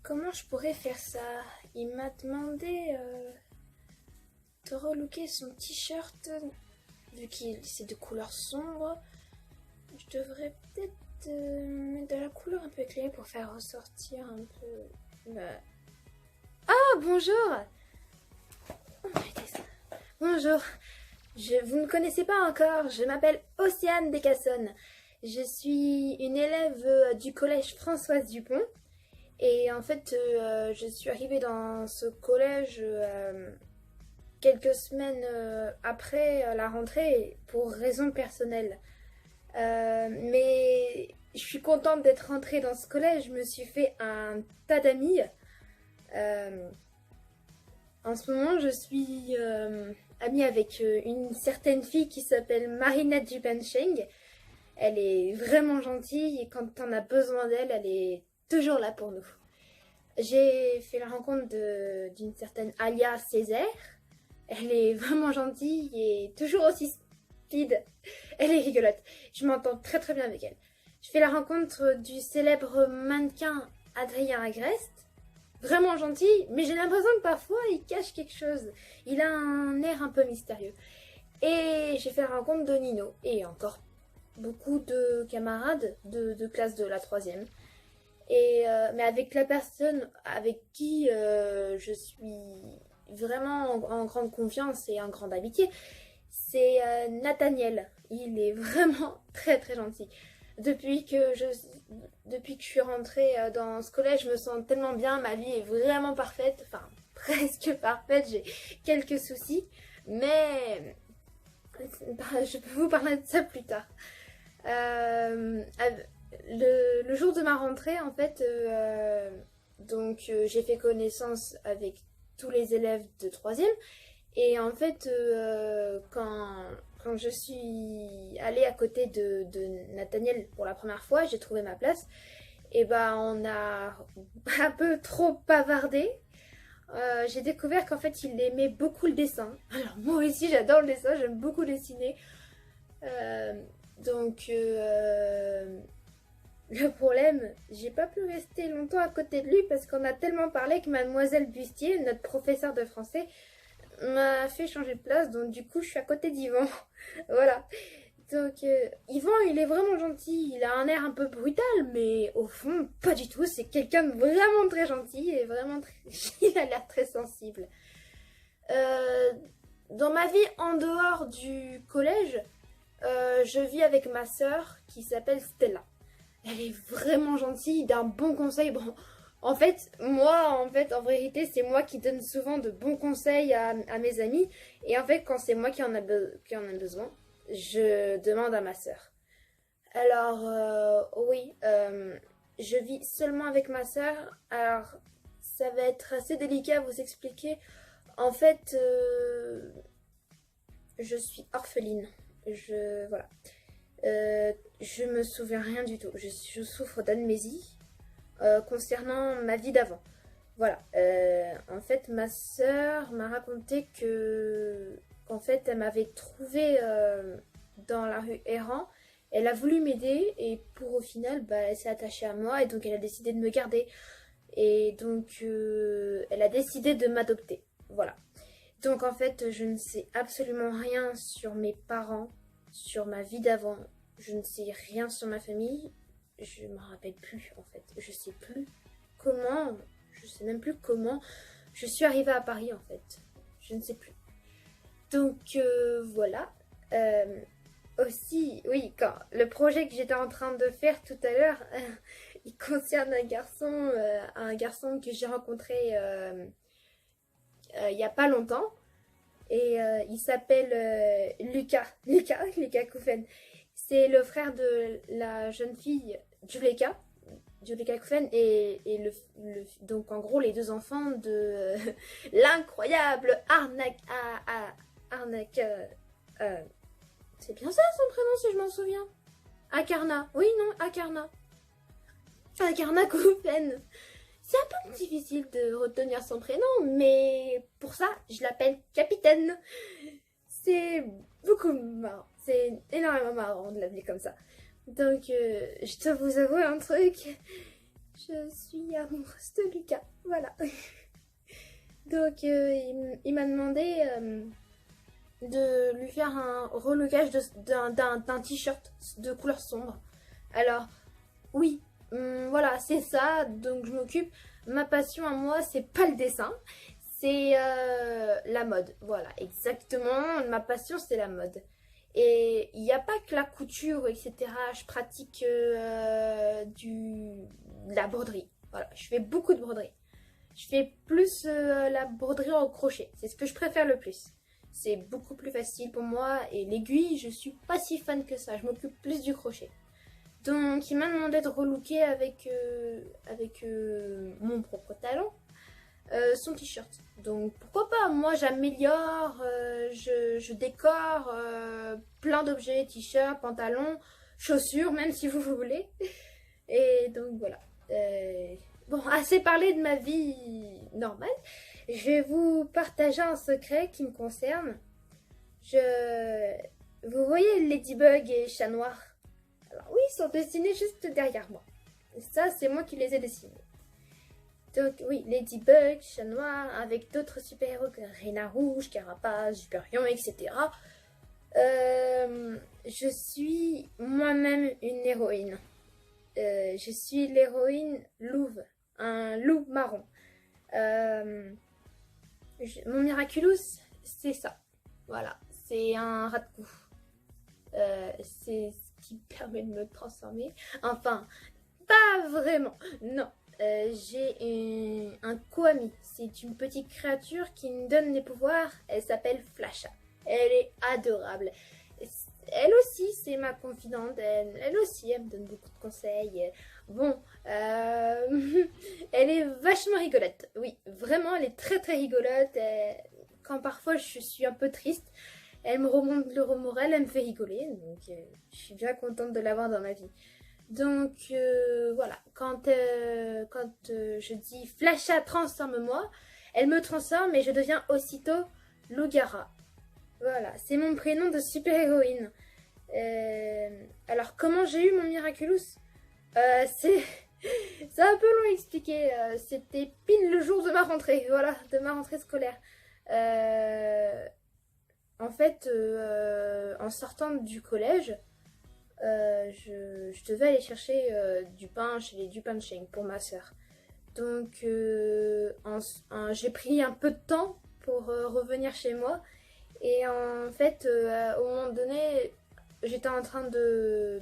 comment je pourrais faire ça? Il m'a demandé de relooker son t-shirt, vu qu'il c'est de couleur sombre. Je devrais peut-être mettre de la couleur un peu éclairée pour faire ressortir un peu... Ah, bonjour! Oh, bonjour, vous ne me connaissez pas encore, je m'appelle Océane Descassonnes. Je suis une élève du collège Françoise Dupont. Et en fait, je suis arrivée dans ce collège quelques semaines après la rentrée pour raisons personnelles. Mais je suis contente d'être rentrée dans ce collège. Je me suis fait un tas d'amis. En ce moment, je suis amie avec une certaine fille qui s'appelle Marinette Dupencheng. Elle est vraiment gentille et quand on a besoin d'elle, elle est toujours là pour nous. J'ai fait la rencontre d'une certaine Alia Césaire. Elle est vraiment gentille et toujours aussi speed. Elle est rigolote. Je m'entends très très bien avec elle. Je fais la rencontre du célèbre mannequin Adrien Agreste. Vraiment gentil, mais j'ai l'impression que parfois il cache quelque chose. Il a un air un peu mystérieux. Et j'ai fait la rencontre de Nino. Et encore beaucoup de camarades de classe de la 3e. Mais avec la personne avec qui je suis vraiment en grande confiance et en grande amitié, c'est Nathaniel. Il est vraiment très très gentil. Depuis que je suis rentrée dans ce collège, je me sens tellement bien, ma vie est vraiment parfaite, enfin presque parfaite, j'ai quelques soucis, mais je peux vous parler de ça plus tard. Le jour de ma rentrée, en fait, j'ai fait connaissance avec tous les élèves de 3e. Et en fait, quand je suis allée à côté de Nathaniel pour la première fois, j'ai trouvé ma place. Et ben, on a un peu trop bavardé. J'ai découvert qu'en fait, il aimait beaucoup le dessin. Alors moi aussi, j'adore le dessin, j'aime beaucoup dessiner. Le problème, j'ai pas pu rester longtemps à côté de lui parce qu'on a tellement parlé que mademoiselle Bustier, notre professeure de français, m'a fait changer de place, donc du coup je suis à côté d'Yvan. Voilà. Donc Yvan, il est vraiment gentil, il a un air un peu brutal, mais au fond, pas du tout, c'est quelqu'un de vraiment très gentil et vraiment très... il a l'air très sensible. Dans ma vie en dehors du collège, je vis avec ma sœur qui s'appelle Stella. Elle est vraiment gentille, d'un bon conseil. Bon, en vérité, c'est moi qui donne souvent de bons conseils à mes amis. Et en fait, quand c'est moi qui en a besoin, je demande à ma sœur. Alors, oui, je vis seulement avec ma sœur. Alors, ça va être assez délicat à vous expliquer. En fait, je suis orpheline. Voilà. Je me souviens rien du tout. Je souffre d'amnésie concernant ma vie d'avant. Voilà. En fait, ma sœur m'a raconté qu'en fait, elle m'avait trouvée dans la rue errant. Elle a voulu m'aider et au final, elle s'est attachée à moi et donc elle a décidé de me garder. Et donc, elle a décidé de m'adopter. Voilà. Donc en fait, je ne sais absolument rien sur mes parents, sur ma vie d'avant. Je ne sais rien sur ma famille. Je ne me rappelle plus en fait. Je sais plus comment. Je sais même plus comment je suis arrivée à Paris en fait. Je ne sais plus. Donc voilà. Aussi, oui, quand le projet que j'étais en train de faire tout à l'heure, il concerne un garçon que j'ai rencontré il n'y a pas longtemps. Et il s'appelle Lucas Koufen. C'est le frère de la jeune fille Juleka Koufen donc en gros les deux enfants de l'incroyable Arnaque. C'est bien ça son prénom si je m'en souviens. Akarna, oui non, Akarna Koufen. C'est un peu difficile de retenir son prénom, mais pour ça, je l'appelle Capitaine. C'est beaucoup marrant. C'est énormément marrant de l'appeler comme ça. Donc, je dois vous avouer un truc. Je suis amoureuse de Lucas. Voilà. Donc, il m'a demandé de lui faire un relogage d'un t-shirt de couleur sombre. Alors, oui, voilà, c'est ça. Donc, je m'occupe. Ma passion à moi, c'est pas le dessin. C'est la mode. Voilà, exactement. Ma passion, c'est la mode. Et il n'y a pas que la couture, etc. Je pratique de la broderie. Voilà, je fais beaucoup de broderie. Je fais plus la broderie en crochet. C'est ce que je préfère le plus. C'est beaucoup plus facile pour moi. Et l'aiguille, je suis pas si fan que ça. Je m'occupe plus du crochet. Donc, il m'a demandé de relooker avec mon propre talent son t-shirt. Donc pourquoi pas, moi j'améliore, je décore plein d'objets, t-shirts, pantalons, chaussures, même si vous voulez. Et donc voilà. Bon, assez parlé de ma vie normale. Je vais vous partager un secret qui me concerne. Vous voyez Ladybug et Chat Noir? Alors oui, ils sont dessinés juste derrière moi. Et ça, c'est moi qui les ai dessinés. Donc oui, Ladybug, Chat Noir, avec d'autres super-héros que Reina Rouge, Carapace, Hyperion, etc. Je suis moi-même une héroïne. Je suis l'héroïne Louve, un loup marron. Mon Miraculous, c'est ça. Voilà, c'est un rat de cou. C'est ce qui me permet de me transformer. Enfin, pas vraiment, non. J'ai un Koami. C'est une petite créature qui me donne des pouvoirs. Elle s'appelle Flasha. Elle est adorable. Elle aussi, c'est ma confidente. Elle aussi, elle me donne beaucoup de conseils. Bon, elle est vachement rigolote. Oui, vraiment, elle est très très rigolote. Quand parfois je suis un peu triste, elle me remonte le moral, elle me fait rigoler. Donc, je suis bien contente de l'avoir dans ma vie. Donc voilà, quand je dis Flasha transforme-moi, elle me transforme et je deviens aussitôt Lugara. Voilà, c'est mon prénom de super-héroïne. Alors comment j'ai eu mon Miraculous? C'est c'est un peu long à expliquer. C'était pile le jour de ma rentrée, voilà, de ma rentrée scolaire. En fait, en sortant du collège, je devais aller chercher du pain chez les Dupancheng pour ma soeur. Donc j'ai pris un peu de temps pour revenir chez moi. Et en fait, au moment donné, j'étais en train de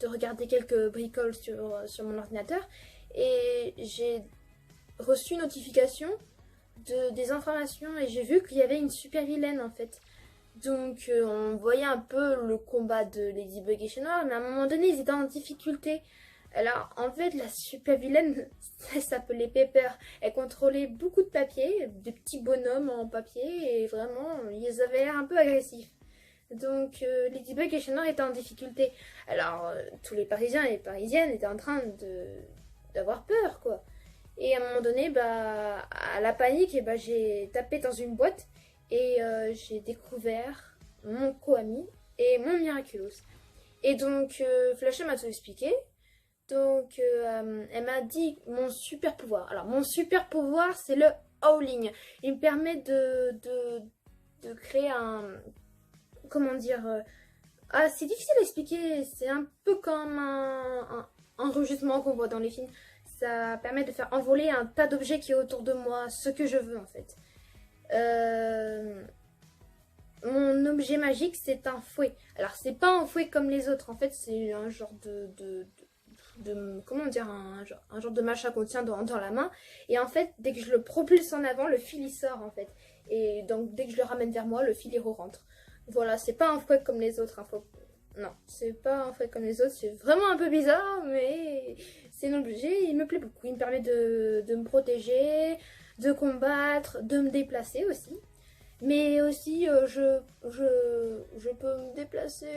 regarder quelques bricoles sur mon ordinateur. Et j'ai reçu une notification des informations. Et j'ai vu qu'il y avait une super vilaine en fait. Donc on voyait un peu le combat de Ladybug et Chat Noir, mais à un moment donné ils étaient en difficulté. Alors en fait la super vilaine, elle s'appelait Pepper. Elle contrôlait beaucoup de papier, des petits bonhommes en papier, et vraiment ils avaient l'air un peu agressifs. Donc Ladybug et Chat Noir étaient en difficulté. Alors tous les Parisiens et les Parisiennes étaient en train d'avoir peur quoi. Et à un moment donné, bah, à la panique, j'ai tapé dans une boîte. Et j'ai découvert mon Koami et mon Miraculous. Et donc, Flasha m'a tout expliqué. Donc, elle m'a dit mon super pouvoir. Alors, mon super pouvoir, c'est le howling. Il me permet de créer un... Comment dire c'est difficile à expliquer. C'est un peu comme un rugissement qu'on voit dans les films. Ça permet de faire envoler un tas d'objets qui est autour de moi, ce que je veux en fait. Mon objet magique, c'est un fouet. Alors, c'est pas un fouet comme les autres. En fait, c'est un genre comment dire, un genre de machin qu'on tient dans la main. Et en fait, dès que je le propulse en avant, le fil il sort en fait. Et donc, dès que je le ramène vers moi, le fil il rentre. Voilà, c'est pas un fouet comme les autres. Non, c'est pas un fouet comme les autres. C'est vraiment un peu bizarre, mais c'est un objet. Il me plaît beaucoup. Il me permet de me protéger, de combattre, de me déplacer aussi. Mais aussi, je peux me déplacer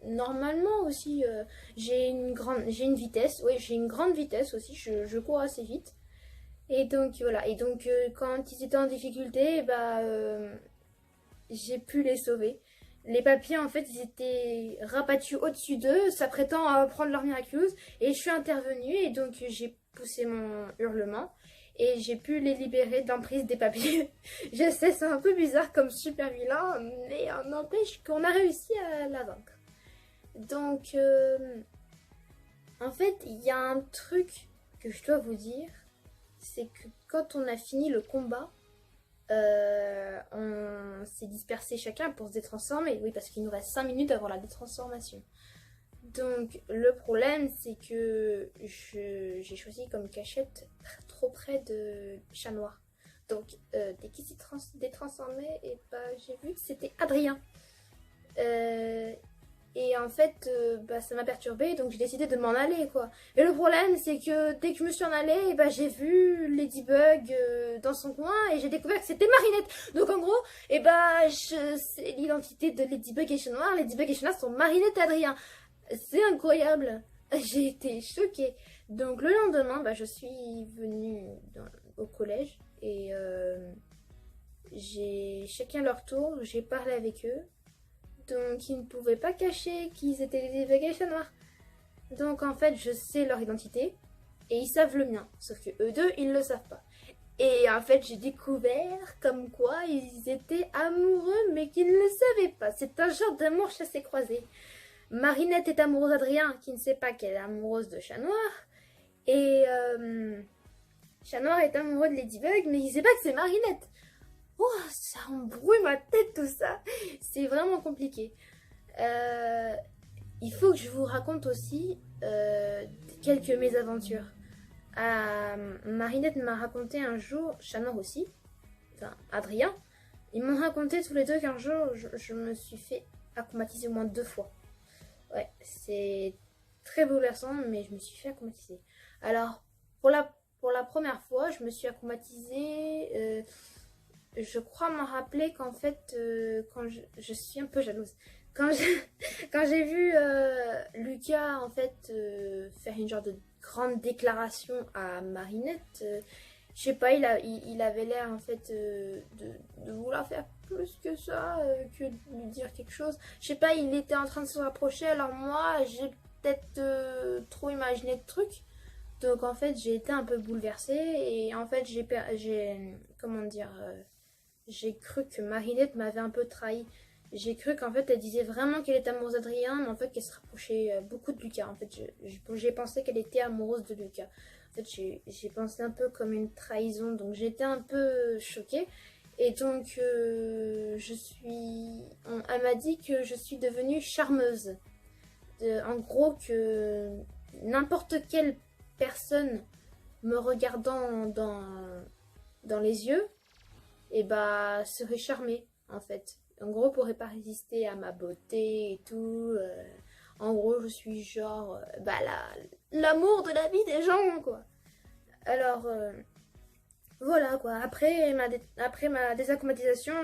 normalement aussi. J'ai une vitesse. Oui, j'ai une grande vitesse aussi. Je cours assez vite. Et donc, voilà. Et donc, quand ils étaient en difficulté, bah, j'ai pu les sauver. les papiers, en fait, ils étaient rabattus au-dessus d'eux, s'apprêtant à prendre leur miraculous. Et je suis intervenue et donc j'ai poussé mon hurlement. Et j'ai pu les libérer d'emprise des papiers. Je sais, c'est un peu bizarre comme super vilain, mais on n'empêche qu'on a réussi à la vaincre. Donc, en fait, il y a un truc que je dois vous dire, c'est que quand on a fini le combat, on s'est dispersé chacun pour se détransformer. Oui, parce qu'il nous reste 5 minutes avant la détransformation. Donc, le problème, c'est que j'ai choisi comme cachette trop près de Chat Noir. Donc, dès qu'il s'est détransformé, et bah, j'ai vu que c'était Adrien. Et en fait, bah, ça m'a perturbée, donc j'ai décidé de m'en aller, quoi. Et le problème, c'est que dès que je me suis en allée, bah, j'ai vu Ladybug dans son coin et j'ai découvert que c'était Marinette. Donc en gros, et bah, c'est l'identité de Ladybug et Chat Noir. Ladybug et Chat Noir sont Marinette et Adrien. C'est incroyable. J'ai été choquée. Donc le lendemain, bah, je suis venue au collège et j'ai chacun leur tour, j'ai parlé avec eux. Donc ils ne pouvaient pas cacher qu'ils étaient les Ladybug et Chat Noir. Donc en fait, je sais leur identité et ils savent le mien. Sauf que eux deux, ils ne le savent pas. Et en fait, j'ai découvert comme quoi ils étaient amoureux mais qu'ils ne le savaient pas. C'est un genre d'amour chassé-croisé. Marinette est amoureuse d'Adrien qui ne sait pas qu'elle est amoureuse de Chat Noir. Et Chat Noir est amoureux de Ladybug mais il ne sait pas que c'est Marinette. Oh, ça embrouille ma tête tout ça. C'est vraiment compliqué. Il faut que je vous raconte aussi quelques mésaventures. Marinette m'a raconté un jour, Chat Noir aussi, enfin Adrien, ils m'ont raconté tous les deux qu'un jour je me suis fait accomatiser au moins 2 fois. Ouais, c'est très bouleversant, mais je me suis fait accomatiser. Alors, pour la première fois, je me suis acclimatisée. Je crois m'en rappeler qu'en fait, quand je suis un peu jalouse. Quand quand j'ai vu Lucas en fait faire une genre de grande déclaration à Marinette, je sais pas, il avait l'air en fait de vouloir faire plus que ça, que de lui dire quelque chose. Je sais pas, il était en train de se rapprocher, alors moi j'ai peut-être trop imaginé de trucs. Donc en fait j'ai été un peu bouleversée et en fait comment dire, j'ai cru que Marinette m'avait un peu trahi. J'ai cru qu'en fait elle disait vraiment qu'elle était amoureuse d'Adrien, mais en fait qu'elle se rapprochait beaucoup de Lucas. En fait, j'ai pensé qu'elle était amoureuse de Lucas. En fait, j'ai pensé un peu comme une trahison, donc j'étais un peu choquée. Et donc, elle m'a dit que je suis devenue charmeuse. En gros, que n'importe quelle personne me regardant dans les yeux, et bah serait charmée en fait. En gros, pourrait pas résister à ma beauté et tout. En gros, je suis genre bah l'amour de la vie des gens quoi. Alors voilà quoi. Après ma désacclimatisation,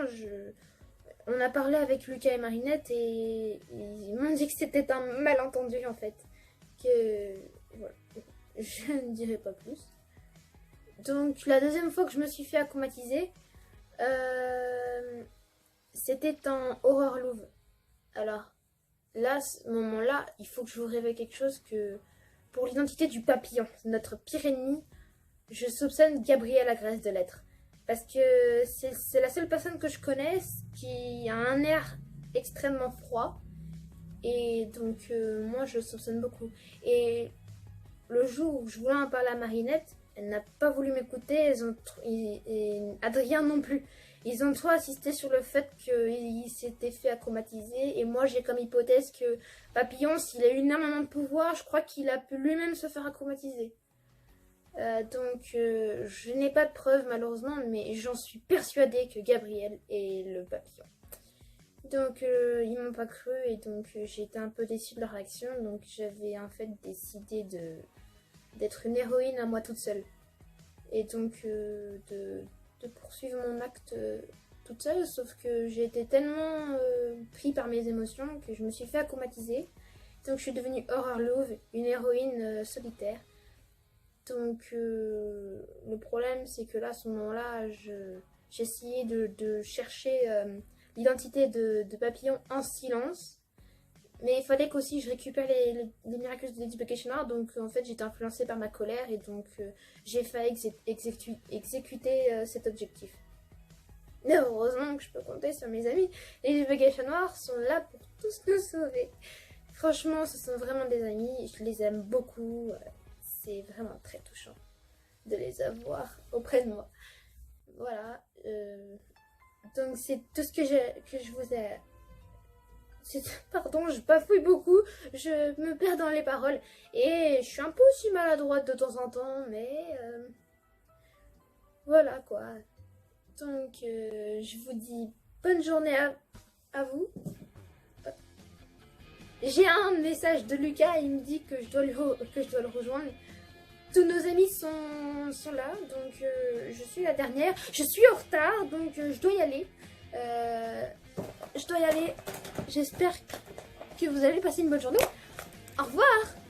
on a parlé avec Lucas et Marinette et ils m'ont dit que c'était un malentendu en fait. Que voilà. Je ne dirai pas plus. Donc la deuxième fois que je me suis fait acclimatiser, c'était en Horror Louvre. Alors, là, ce moment-là, il faut que je vous révèle quelque chose que... Pour l'identité du papillon, notre pire ennemi, je soupçonne Gabriel Agresse de l'être. Parce que c'est la seule personne que je connaisse qui a un air extrêmement froid. Et donc, moi, je le soupçonne beaucoup. Et le jour où je voulais en parler à Marinette, elle n'a pas voulu m'écouter, et Adrien non plus. Ils ont trop insisté sur le fait qu'il s'était fait acclimatiser. Et moi, j'ai comme hypothèse que Papillon, s'il a eu énormément de pouvoir, je crois qu'il a pu lui-même se faire acclimatiser. Donc, je n'ai pas de preuves malheureusement, mais j'en suis persuadée que Gabriel est le papillon. Donc, ils m'ont pas cru et donc j'ai été un peu déçue de leur réaction. Donc, j'avais en fait décidé d'être une héroïne à moi toute seule. Et donc, de poursuivre mon acte toute seule, sauf que j'ai été tellement pris par mes émotions que je me suis fait acclimatiser. Donc je suis devenue Horror Louvre, une héroïne solitaire. Donc le problème c'est que là, à ce moment-là, j'essayais de chercher l'identité de Papillon en silence. Mais il fallait qu'aussi je récupère les miracles de Lady Vacation Noir. Donc en fait j'étais influencée par ma colère et donc j'ai failli exécuter cet objectif. Mais heureusement que je peux compter sur mes amis. Les Vacation Noirs sont là pour tous nous sauver. Franchement, ce sont vraiment des amis. Je les aime beaucoup. C'est vraiment très touchant de les avoir auprès de moi. Voilà. Donc c'est tout ce que je vous ai... Pardon, je bafouille beaucoup. Je me perds dans les paroles. Et je suis un peu aussi maladroite de temps en temps. Mais... voilà quoi. Donc, je vous dis bonne journée à vous. J'ai un message de Lucas, il me dit que je dois le rejoindre. Tous nos amis sont là, donc je suis la dernière. Je suis en retard, donc je dois y aller. J'espère que vous allez passer une bonne journée. Au revoir!